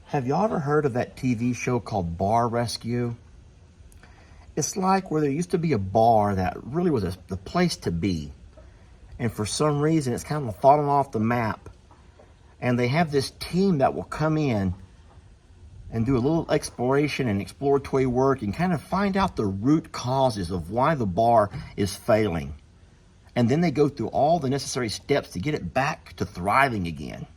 Have y'all ever heard of that TV show called Bar Rescue? It's like where there used to be a bar that really was the place to be. And for some reason, it's kind of fallen off the map. And they have this team that will come in and do a little exploration and exploratory work and kind of find out the root causes of why the bar is failing. And then they go through all the necessary steps to get it back to thriving again.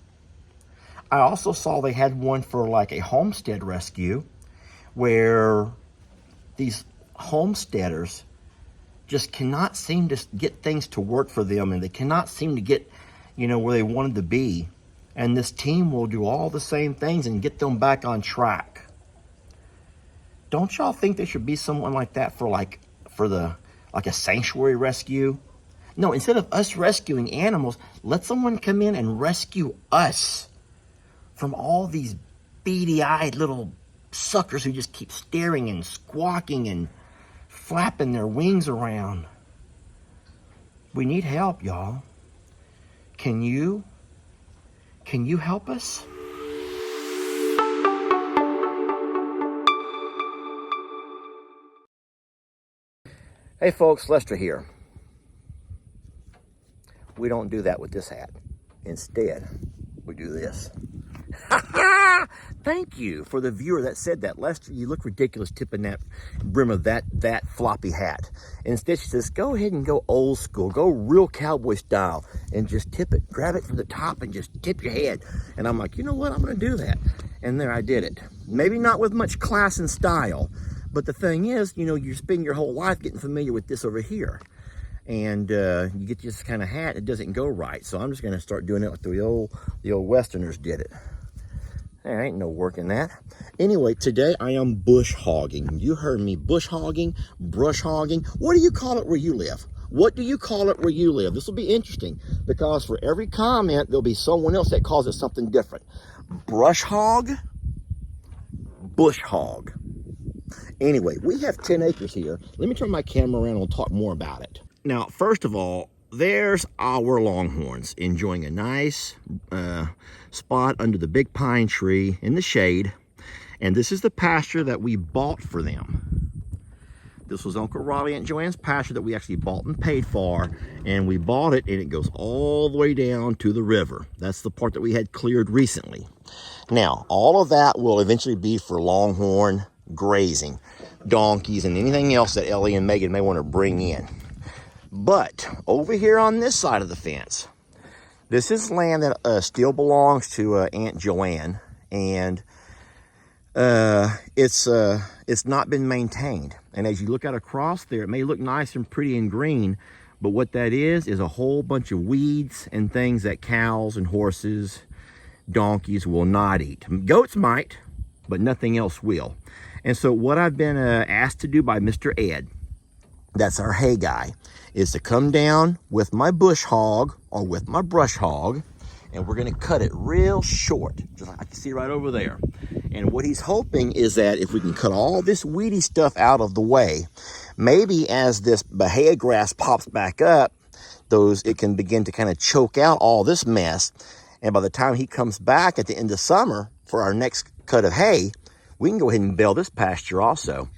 I also saw they had one for like a homestead rescue where these homesteaders just cannot seem to get things to work for them, and they cannot seem to get, where they wanted to be. And this team will do all the same things and get them back on track. Don't y'all think there should be someone like that for a sanctuary rescue? No, instead of us rescuing animals, let someone come in and rescue us from all these beady-eyed little suckers who just keep staring and squawking and flapping their wings around. We need help, y'all. Can you help us? Hey folks, Lester here. We don't do that with this hat. Instead, we do this. Thank you for the viewer that said that. Lester, you look ridiculous tipping that brim of that floppy hat. Instead, she says, go ahead and go old school. Go real cowboy style and just tip it. Grab it from the top and just tip your head. And I'm like, you know what? I'm going to do that. And there I did it. Maybe not with much class and style. But the thing is, you spend your whole life getting familiar with this over here. And you get this kind of hat, it doesn't go right. So I'm just going to start doing it like the old Westerners did it. There ain't no work in that. Anyway, today I am bush hogging. You heard me, bush hogging, brush hogging. What do you call it where you live? What do you call it where you live? This will be interesting because for every comment, there'll be someone else that calls it something different. Brush hog, bush hog. Anyway, we have 10 acres here. Let me turn my camera around and we'll talk more about it. Now, first of all, there's our longhorns enjoying a nice spot under the big pine tree in the shade. And this is the pasture that we bought for them. This was Uncle Raleigh and Joanne's pasture that we actually bought and paid for. And we bought it and it goes all the way down to the river. That's the part that we had cleared recently. Now, all of that will eventually be for longhorn grazing, donkeys, and anything else that Ellie and Megan may want to bring in. But over here on this side of the fence, this is land that still belongs to Aunt Joanne, and it's not been maintained. And as you look out across there, it may look nice and pretty and green, but what that is a whole bunch of weeds and things that cows and horses, donkeys will not eat. Goats might, but nothing else will. And so what I've been asked to do by Mr. Ed, that's our hay guy, is to come down with my bush hog or with my brush hog, and we're going to cut it real short, just like I can see right over there. And what he's hoping is that if we can cut all this weedy stuff out of the way, maybe as this bahia grass pops back up, it can begin to kind of choke out all this mess. And by the time he comes back at the end of summer for our next cut of hay, we can go ahead and bale this pasture also.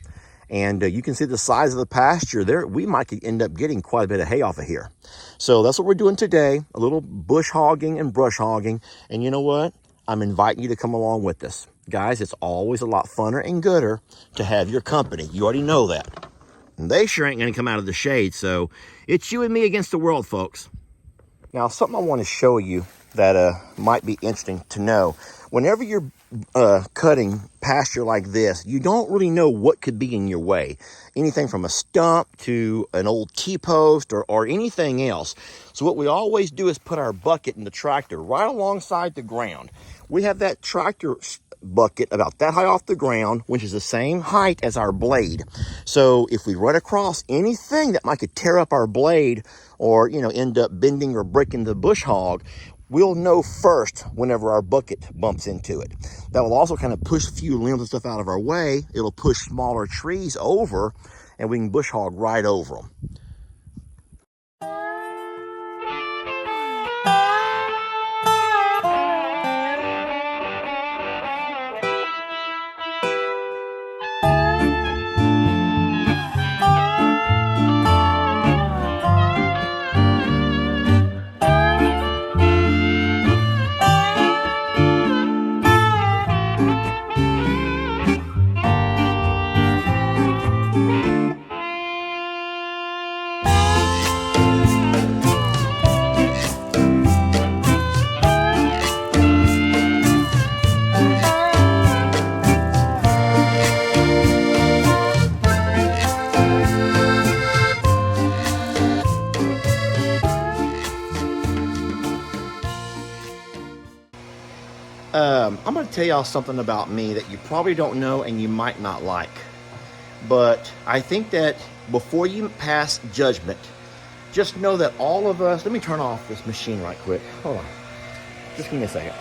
And you can see the size of the pasture there. We might end up getting quite a bit of hay off of here. So that's what we're doing today, a little bush hogging and brush hogging. And you know what? I'm inviting you to come along with us. Guys, it's always a lot funner and gooder to have your company. You already know that. And they sure ain't going to come out of the shade. So it's you and me against the world, folks. Now, something I want to show you that might be interesting to know. Whenever you're cutting pasture like this, you don't really know what could be in your way. Anything from a stump to an old T-post or anything else. So what we always do is put our bucket in the tractor right alongside the ground. We have that tractor bucket about that high off the ground, which is the same height as our blade. So if we run across anything that might could tear up our blade or, end up bending or breaking the bush hog, we'll know first whenever our bucket bumps into it. That will also kind of push a few limbs and stuff out of our way. It'll push smaller trees over, and we can bush hog right over them. I'm going to tell y'all something about me that you probably don't know and you might not like. But I think that before you pass judgment, just know that all of us, let me turn off this machine right quick. Hold on. Just give me a second.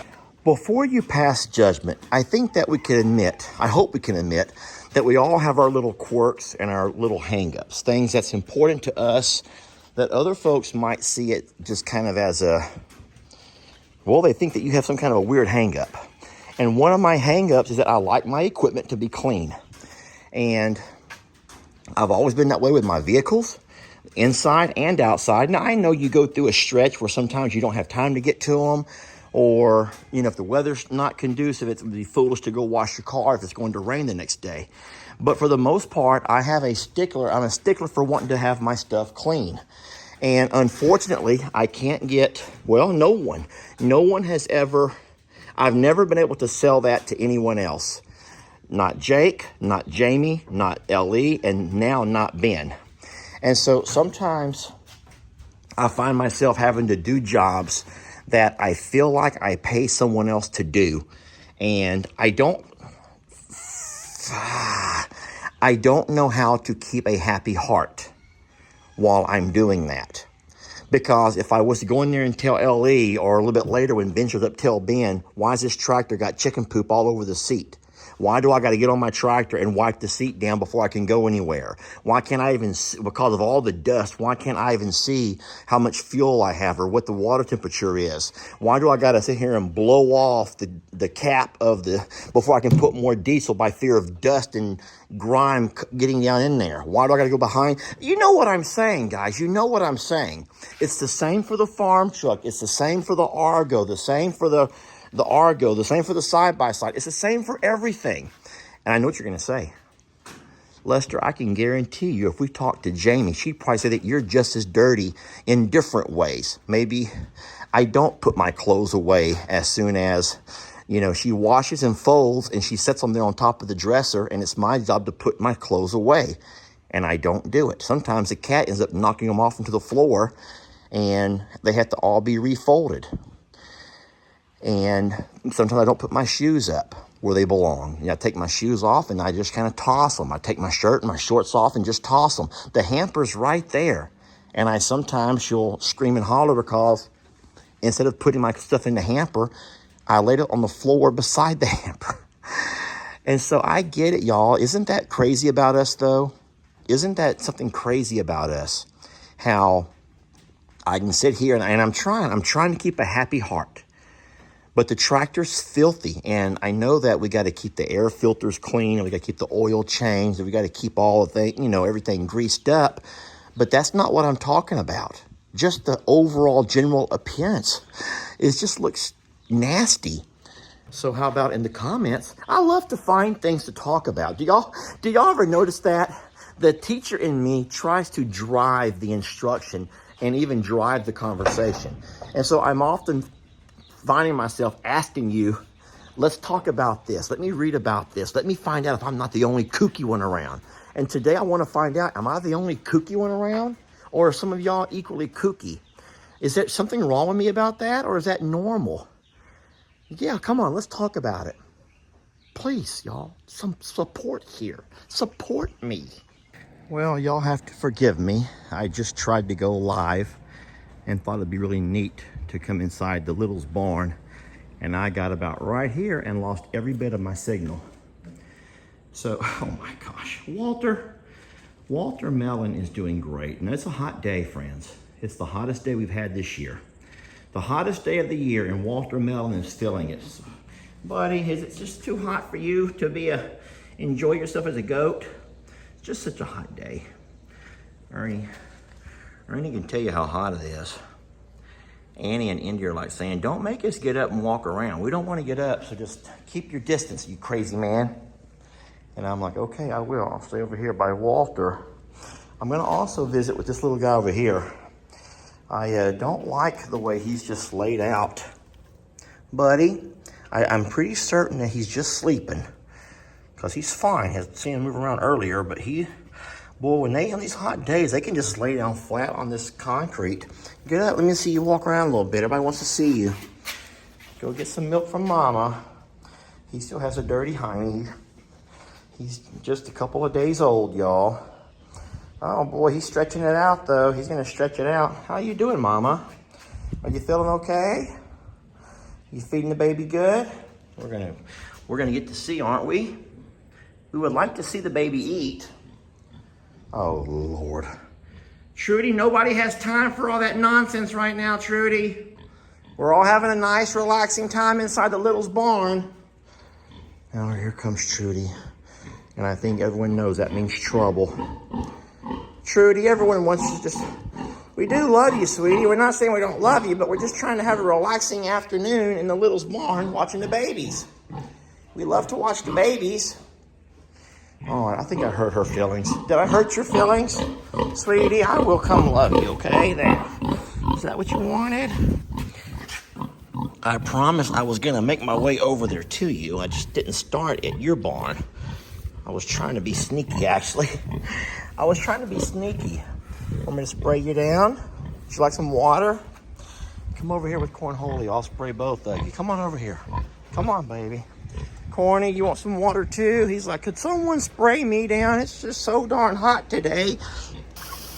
Before you pass judgment, I think that we can admit, I hope we can admit, that we all have our little quirks and our little hang-ups, things that's important to us that other folks might see it just kind of as a, well, they think that you have some kind of a weird hang-up. And one of my hang-ups is that I like my equipment to be clean. And I've always been that way with my vehicles, inside and outside. Now, I know you go through a stretch where sometimes you don't have time to get to them, or, you know, if the weather's not conducive, it would be foolish to go wash your car if it's going to rain the next day. But for the most part, I'm a stickler for wanting to have my stuff clean. And unfortunately, I can't get, well, no one has ever, I've never been able to sell that to anyone else. Not Jake, not Jamie, not Ellie, and now not Ben. And so sometimes I find myself having to do jobs that I feel like I pay someone else to do. And I don't know how to keep a happy heart while I'm doing that. Because if I was to go in there and tell LE, or a little bit later when Ben shows up, tell Ben, why has this tractor got chicken poop all over the seat? Why do I got to get on my tractor and wipe the seat down before I can go anywhere? Why can't I even see, because of all the dust, why can't I even see how much fuel I have or what the water temperature is? Why do I got to sit here and blow off the cap of before I can put more diesel by fear of dust and grime getting down in there? Why do I got to go behind? You know what I'm saying, guys. You know what I'm saying. It's the same for the farm truck. It's the same for the Argo, the same for the Argo, the same for the side-by-side. It's the same for everything. And I know what you're going to say. Lester, I can guarantee you if we talk to Jamie, she'd probably say that you're just as dirty in different ways. Maybe I don't put my clothes away as soon as, you know, she washes and folds and she sets them there on top of the dresser, and it's my job to put my clothes away. And I don't do it. Sometimes the cat ends up knocking them off into the floor and they have to all be refolded. And sometimes I don't put my shoes up where they belong. You know, I take my shoes off and I just kind of toss them. I take my shirt and my shorts off and just toss them. The hamper's right there. And she'll scream and holler because instead of putting my stuff in the hamper, I laid it on the floor beside the hamper. And so I get it, y'all. Isn't that crazy about us, though? Isn't that something crazy about us? How I can sit here and I'm trying to keep a happy heart. But the tractor's filthy, and I know that we got to keep the air filters clean, and we got to keep the oil changed, and we got to keep all of the, everything greased up. But that's not what I'm talking about. Just the overall general appearance. It just looks nasty. So how about in the comments? I love to find things to talk about. Do y'all ever notice that? The teacher in me tries to drive the instruction and even drive the conversation. And so I'm often finding myself asking you, let's talk about this. Let me read about this. Let me find out if I'm not the only kooky one around. And today I want to find out, am I the only kooky one around? Or are some of y'all equally kooky? Is there something wrong with me about that? Or is that normal? Yeah, come on, let's talk about it. Please, y'all, some support here. Support me. Well, y'all have to forgive me. I just tried to go live and thought it'd be really neat to come inside the Littles barn, and I got about right here and lost every bit of my signal. So, oh my gosh, Walter Melon is doing great. And it's a hot day, friends. It's the hottest day we've had this year. The hottest day of the year, and Walter Melon is feeling it. So, buddy, is it just too hot for you to enjoy yourself as a goat? It's just such a hot day. Ernie can tell you how hot it is. Annie and Indy are like saying, don't make us get up and walk around. We don't want to get up, so just keep your distance, you crazy man. And I'm like, okay, I will. I'll stay over here by Walter. I'm going to also visit with this little guy over here. I don't like the way he's just laid out. Buddy, I'm pretty certain that he's just sleeping because he's fine. I've seen him move around earlier, but boy, when on these hot days, they can just lay down flat on this concrete. Get up, let me see you walk around a little bit. Everybody wants to see you. Go get some milk from Mama. He still has a dirty hiney. He's just a couple of days old, y'all. Oh boy, he's stretching it out though. He's gonna stretch it out. How you doing, Mama? Are you feeling okay? You feeding the baby good? We're gonna get to see, aren't we? We would like to see the baby eat. Oh Lord. Trudy, nobody has time for all that nonsense right now, Trudy. We're all having a nice, relaxing time inside the Littles barn. Now here comes Trudy. And I think everyone knows that means trouble. Trudy, everyone wants to just... We do love you, sweetie. We're not saying we don't love you, but we're just trying to have a relaxing afternoon in the Littles barn watching the babies. We love to watch the babies. Oh, I think I hurt her feelings. Did I hurt your feelings? Sweetie, I will come love you, okay? There. Is that what you wanted? I promised I was going to make my way over there to you. I just didn't start at your barn. I was trying to be sneaky, actually. I was trying to be sneaky. Want me to spray you down? Would you like some water? Come over here with Cornholio. I'll spray both of you. Come on over here. Come on, baby. Corny, you want some water too? He's like, could someone spray me down? It's just so darn hot today.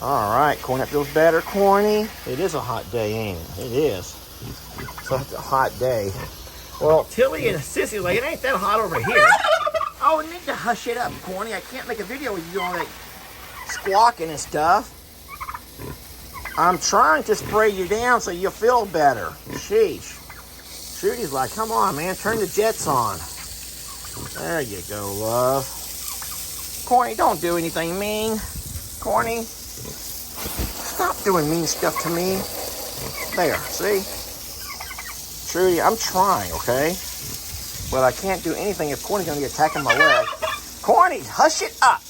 All right, Corny, that feels better, Corny. It is a hot day, ain't it? It is. So it's a hot day. Well, Tilly and Sissy like, it ain't that hot over here. Oh, I need to hush it up, Corny. I can't make a video with you doing all that squawking and stuff. I'm trying to spray you down so you'll feel better. Sheesh. Trudy's like, come on, man, turn the jets on. There you go, love. Corny, don't do anything mean. Corny, stop doing mean stuff to me. There, see? Trudy, I'm trying, okay? But I can't do anything if Corny's gonna be attacking my leg. Corny, hush it up.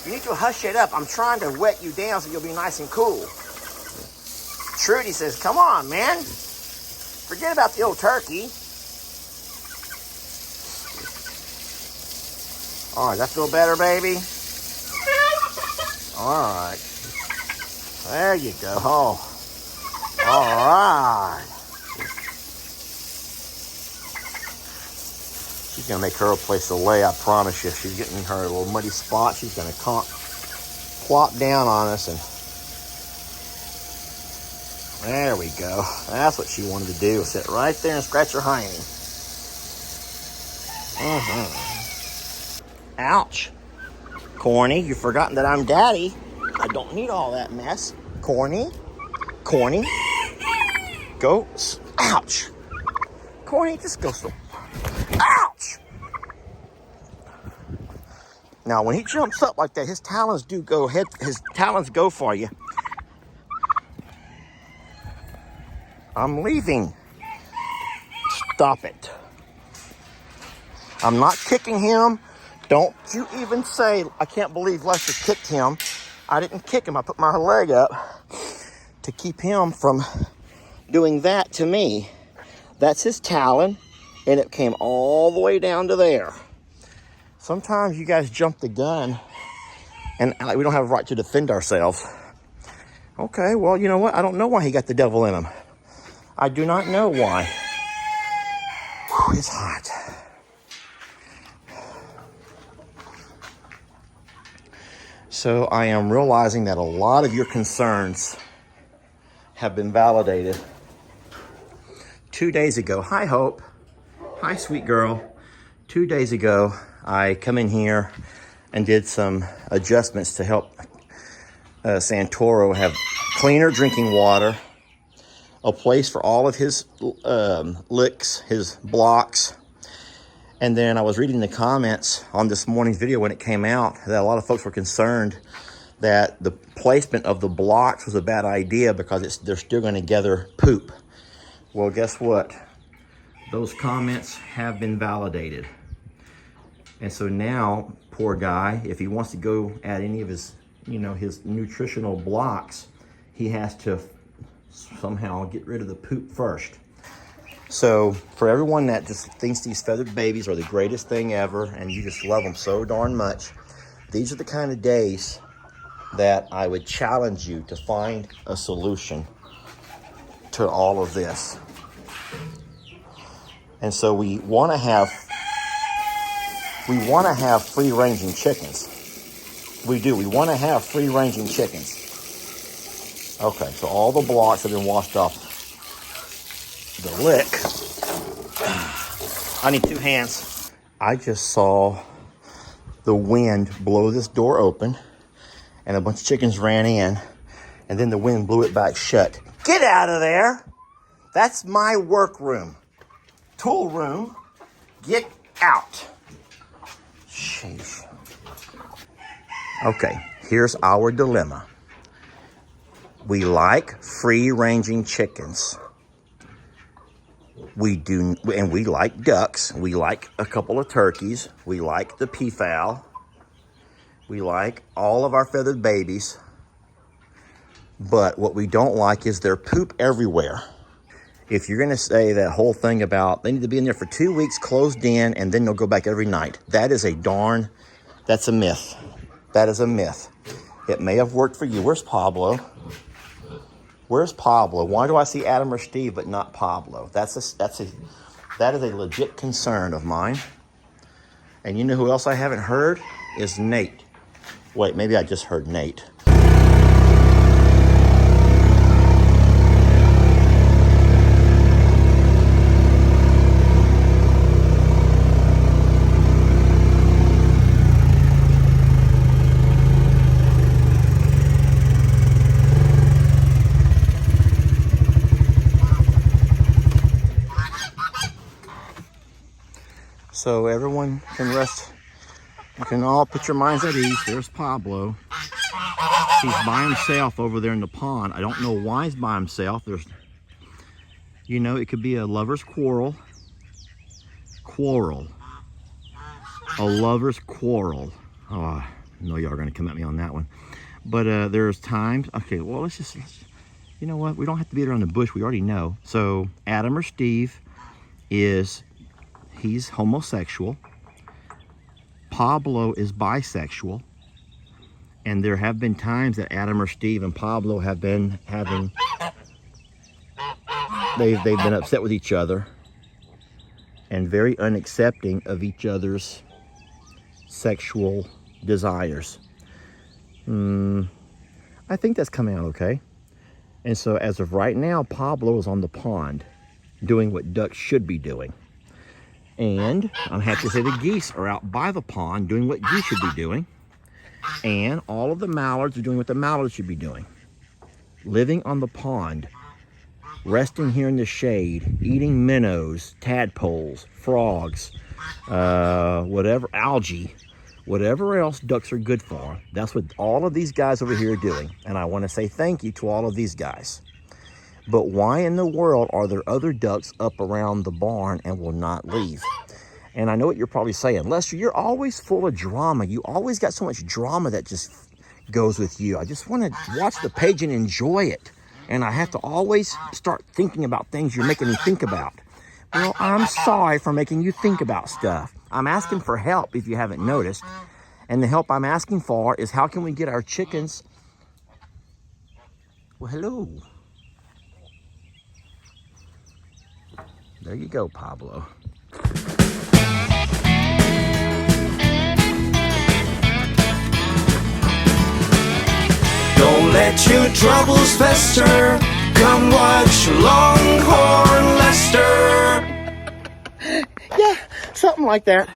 You need to hush it up. I'm trying to wet you down so you'll be nice and cool. Trudy says, come on, man. Forget about the old turkey. All right, that feel better, baby? All right. There you go. Oh. All right. She's going to make her a place to lay, I promise you. She's getting her a little muddy spot. She's going to plop down on us. And there we go. That's what she wanted to do. Sit right there and scratch her hiney. Ouch. Corny, you've forgotten that I'm daddy. I don't need all that mess. Corny. Corny. Go. Ouch. Corny, just go so. Ouch! Now, when he jumps up like that, his talons do go ahead. His talons go for you. I'm leaving. Stop it. I'm not kicking him. Don't you even say, I can't believe Lester kicked him. I didn't kick him. I put my leg up to keep him from doing that to me. That's his talon, and it came all the way down to there. Sometimes you guys jump the gun, and we don't have a right to defend ourselves. Okay, well, you know what? I don't know why he got the devil in him. I do not know why. Whew, it's hot. So I am realizing that a lot of your concerns have been validated. 2 days ago, hi Hope, hi sweet girl. 2 days ago, I come in here and did some adjustments to help Santoro have cleaner drinking water, a place for all of his licks, his blocks. And then I was reading the comments on this morning's video when it came out that a lot of folks were concerned that the placement of the blocks was a bad idea because they're still going to gather poop. Well, guess what? Those comments have been validated. And so now, poor guy, if he wants to go at any of his, his nutritional blocks, he has to somehow get rid of the poop first. So for everyone that just thinks these feathered babies are the greatest thing ever and you just love them so darn much, these are the kind of days that I would challenge you to find a solution to all of this. And so we want to have free-ranging chickens. We do. We want to have free-ranging chickens. Okay, so all the blocks have been washed off the lick. I need 2 hands. I just saw the wind blow this door open, and a bunch of chickens ran in, and then the wind blew it back shut. Get out of there! That's my workroom. Tool room. Get out. Sheesh. Okay, here's our dilemma. We like free-ranging chickens. We do, and we like ducks. We like a couple of turkeys. We like the peafowl. We like all of our feathered babies. But what we don't like is their poop everywhere. If you're gonna say that whole thing about they need to be in there for 2 weeks closed in and then they'll go back every night, that's a myth. That is a myth. It may have worked for you. Where's Pablo? Where's Pablo? Why do I see Adam or Steve but not Pablo? That is a legit concern of mine. And you know who else I haven't heard? Is Nate. Wait, maybe I just heard Nate. So everyone can rest. You can all put your minds at ease. There's Pablo. He's by himself over there in the pond. I don't know why he's by himself. It could be a lover's quarrel. A lover's quarrel. Oh, I know y'all are going to come at me on that one. But there's times. Okay, well, let's you know what? We don't have to beat around the bush. We already know. So Adam or Steve he's homosexual. Pablo is bisexual. And there have been times that Adam or Steve and Pablo have been they've been upset with each other and very unaccepting of each other's sexual desires. I think that's coming out okay. And so as of right now, Pablo is on the pond doing what ducks should be doing. And I'm happy to say the geese are out by the pond doing what geese should be doing. And all of the mallards are doing what the mallards should be doing. Living on the pond, resting here in the shade, eating minnows, tadpoles, frogs, whatever, algae, whatever else ducks are good for. That's what all of these guys over here are doing. And I want to say thank you to all of these guys. But why in the world are there other ducks up around the barn and will not leave? And I know what you're probably saying. Lester, you're always full of drama. You always got so much drama that just goes with you. I just want to watch the page and enjoy it. And I have to always start thinking about things you're making me think about. Well, I'm sorry for making you think about stuff. I'm asking for help if you haven't noticed. And the help I'm asking for is how can we get our chickens... Well, hello. There you go, Pablo. Don't let your troubles fester. Come watch Longhorn Lester. Yeah, something like that.